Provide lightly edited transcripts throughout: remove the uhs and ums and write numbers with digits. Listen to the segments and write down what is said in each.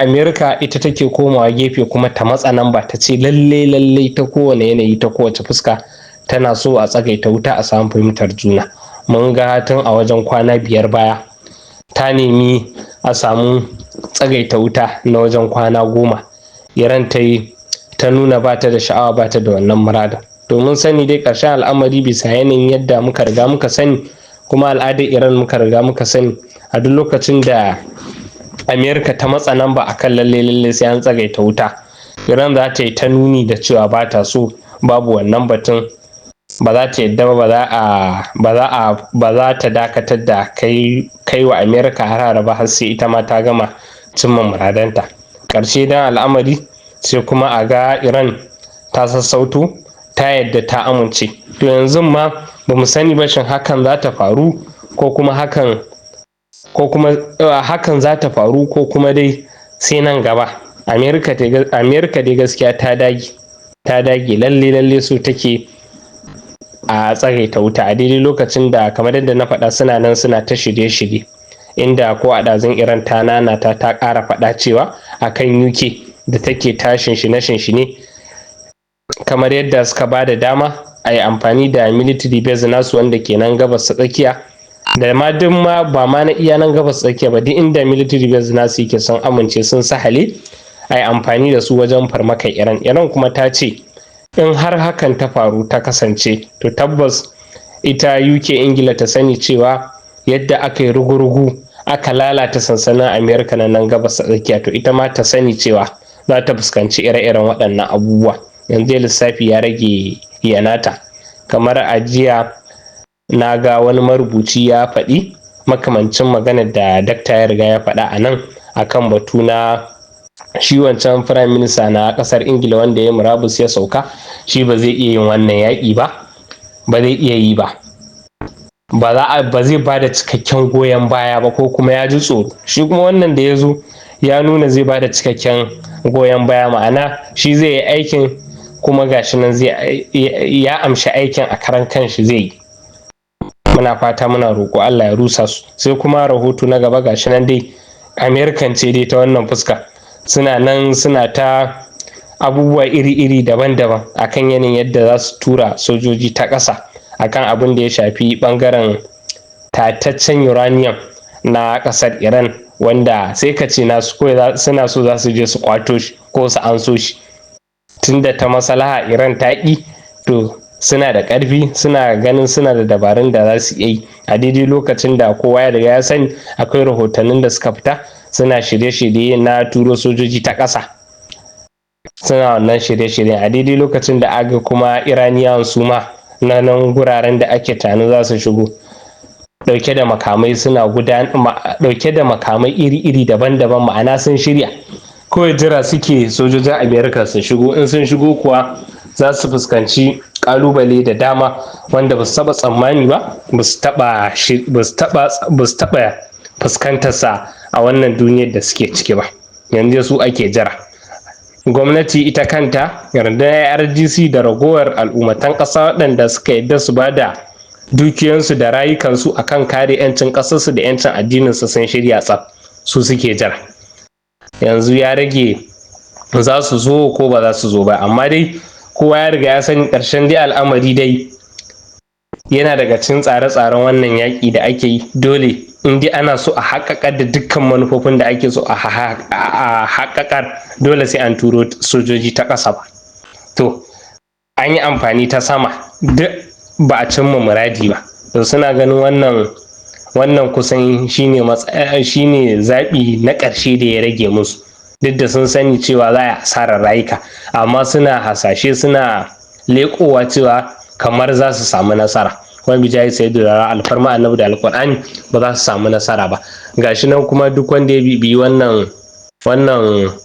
Amerika ita take komawa gefe kuma ta matsa nan ba ta ce lalle ta kowane yanayi ta kowace fuska tana so a tsagaita wuta a samu fahimtar juna. Mun ga tun a wajen kwana 5 baya ta nemi a samu tsagaita wuta na wajen kwana 10. Iran ta nuna ba ta da sha'awa, ba ta da wannan muradin. Domin sani dai ƙarshen al'amari bisa yanayin yadda muka riga muka sani kuma al'adar Iran muka riga muka sani, a duk lokacin da Amerika ta matsa nan ba akan lalle sai an tsagaita wuta, Iran za ta yi ta nuni da cewa ba ta so, babu wannan batun, ba za ta yadda ba za ta dakatar da kai wa Amerika harara ba har sai ita ma ta gama cimma muradanta. Ƙarshe dan al'amari sai kuma a ga Iran ta sassauto ta yadda ta amince. To yanzu ma ba mu sani ba shin hakan za ta faru ko kuma hakan za ta faru ko kuma dai sai nan gaba. Amerika dai gaskiya ta dage lalle so take a tsagaita wuta a daidai lokacin da kamar yadda na faɗa suna nan suna ta shirye-shirye, inda ko a ɗazun Iran ta nanata ta ƙara faɗa cewa akan UK da take tashin shine kamar yadda suka ba da dama a yi amfani da military base nasu wanda ke nan gabas ta tsakiya, da ma duk ma ba ma na iya nan gabas tsakiya ba, duk inda military base nasu yake sun amince sun sahale a yi amfani da su wajen farmakar Iran kuma ta ce in har hakan ta faru ta kasance, to tabbas ita UK Ingila ta sani cewa yadda aka yi rugu-rugu aka lalata sansanin Amerika na nan gabas ta tsakiya, to ita ma ta sani cewa za ta fuskanci ire-iren waɗannan abubuwa. Yanzu lissafi ya rage yanata. Kamar a jiya na ga wani marubuci ya faɗi makamancin maganar da dakta ya riga ya faɗa a nan akan batu na shi wancan firayim minista na ƙasar Ingila wanda ya murabus ya sauka, shi ba zai iya yin wannan yaƙi ba zai iya yi ba zai ba da cikakken goyon baya ba, ko kuma ya ji tsoro. Shi kuma wannan da ya zo ya nuna zai ba da cikakken goyon baya, ma'ana shi zai yi aikin kuma gashi nan ya amshi aikin a karan kanshi zai yi. Muna fata muna roƙo Allah ya rusa su. Sai kuma rahoto na gaba gashi nan dai Amerikan ce dai ta wannan fuska suna nan suna ta abubuwa iri-iri daban-daban akan yanayin yadda za su tura sojoji ta ƙasa akan abin da ya shafi ɓangaren tataccen uranium na ƙasar Iran, wanda sai ka ce nasu kawai suna so za su je su kwato shi ko su anso shi, tunda ta maslaha Iran ta ƙi, to suna da ƙarfi, suna ganin suna da dabarun da za su yi a daidai lokacin da kowa ya riga ya sani akwai rahotannin da suka fita suna shirye-shirye na turo sojoji ta ƙasa, suna wannan shirye-shiryen a daidai lokacin da aga kuma Iraniyawan su ma na nan guraren da ake tani za su shigo ɗauke da makamai ɗauke da makamai iri-iri daban-daban, ma'ana sun shirya kawai jira suke sojojin Amerika su shigo. In sun shigo kuwa za su fuskanci ƙalubale da dama wanda ba su taɓa tsammani ba, ba su taɓa fuskantarsa a wannan duniyar da suke ciki ba. Yanzu su ake jira. Gwamnati ita kanta yarda RGC da ragowar al'ummatan ƙasa waɗanda suka yadda su ba da dukiyansu da rayukansu akan kare 'yancin ƙasarsu da 'yancin addininsu sun shirya tsaf, su suke jira. Yanzu ya rage za su zo ko ba za su zo ba, amma dai kowa ya riga ya sani ƙarshen dai al'amari dai yana daga cikin tsare-tsaren wannan yaƙi da ake yi. Dole in dai ana so a haƙaƙar da dukkan manufofin da ake so a haƙaƙar, dole sai an turo sojoji ta ƙasa ba. To an yi amfani ta sama duk ba a cimma muradi ba, to suna ganin wannan kusan shine zaɓi na ƙarshe da ya rage musu, duk da sun sani cewa za a asarar rayuka, amma suna hasashe suna leƙowa cewa kamar za su samu nasara. Wani bijayi sai da alfarma annabi da alƙur'ani ba za su samu nasara ba. Gashi nan kuma duk wanda ya bibiyi wannan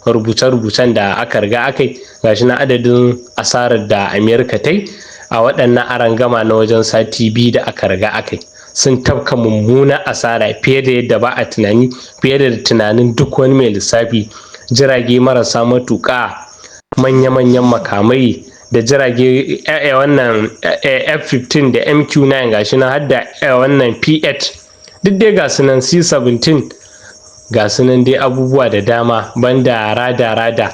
rubuce-rubucen da aka riga aka yi, gashi na adadin asarar da Amerika ta yi a waɗannan arangama na wajen sati 2 da aka riga aka yi, sun tafka mummunan asara fiye da yadda ba a tunani, fiye da tunanin duk wani mai lissafi. Jirage marasa matuƙa, manya-manyan makamai da jirage wannan F-15 da MQ-9 gashi nan har da wannan P-8 duk dai ga su nan C-17 ga sunan dai abubuwa da dama, banda rada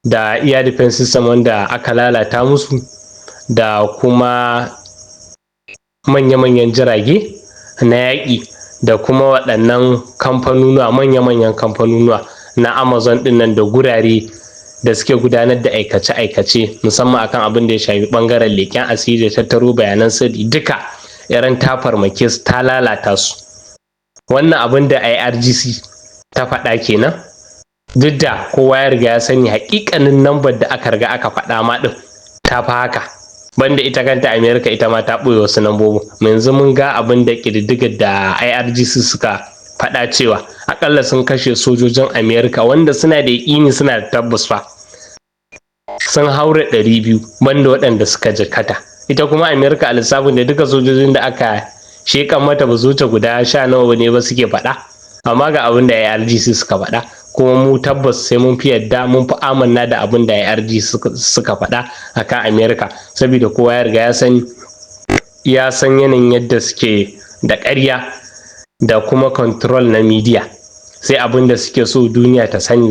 da iya defense system wanda aka lalata musu, da kuma manya-manyan jirage na yaƙi, da kuma waɗannan kamfanonuwa, manya-manyan kamfanonuwa na Amazon ɗin nan, da gurare da suke gudanar da aikace-aikace musamman akan abin da ya shafi ɓangaren leƙen asiri da tattaro bayanan sirri, duka Iran ta farmake su, ta lalata su. Wannan abin da IRGC ta faɗa kenan, duk da kowa ya riga ya sani haƙiƙanin lambar da aka riga aka faɗa ma ɗin ta fi haka, banda ita kanta Amerika ita ma ta ɓoye wasu lambobin. Yanzu mun ga abin da ƙididdigar da IRGC suka faɗa cewa akalla sun kashe sojojin Amerika wanda suna da yaƙini, suna da tabbas fa, sun haura 200, banda waɗanda suka jikkata. Ita kuma Amerika a lissafin da duka sojojin da aka shekan mata ba su wuce guda 10 nawa ne ba suke faɗa, amma ga abin da IRGC suka faɗa, kuma mu tabbas sai mun fi yadda, mun fi amanna da abin da IRG suka faɗa akan Amerika, saboda kowa ya riga ya san yanayin yadda suke da ƙarya da kuma control na media. Sai abin da suke so duniya ta sani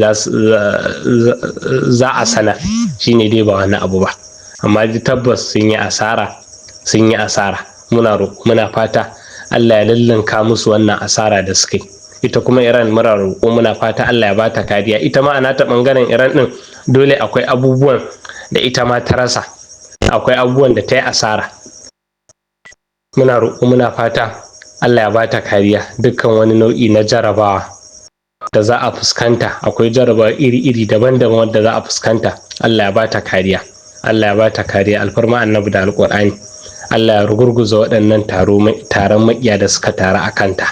za a sana, shine dai ba wani abu ba, amma dai tabbas sun yi asara. Muna fata Allah ya lallanka musu wannan asara da suka yi. Ita kuma Iran muna roƙo, muna fata Allah ya bata kariya. Ita ma a nata ɓangaren Iran ɗin dole akwai abubuwan da ita ma ta rasa, akwai abubuwan da ta yi asara. Muna roƙo, muna fata Allah ya bata kariya. Dukkan wani nau'i na jarabawa da za a fuskanta, akwai jarabawa iri-iri daban-daban wanda za a fuskanta, Allah ya bata kariya. Allah ya bata kariya, alfarma annabi da alƙur'ani. Allah ya rugurguza waɗannan taron maƙiya da suka taru a kanta.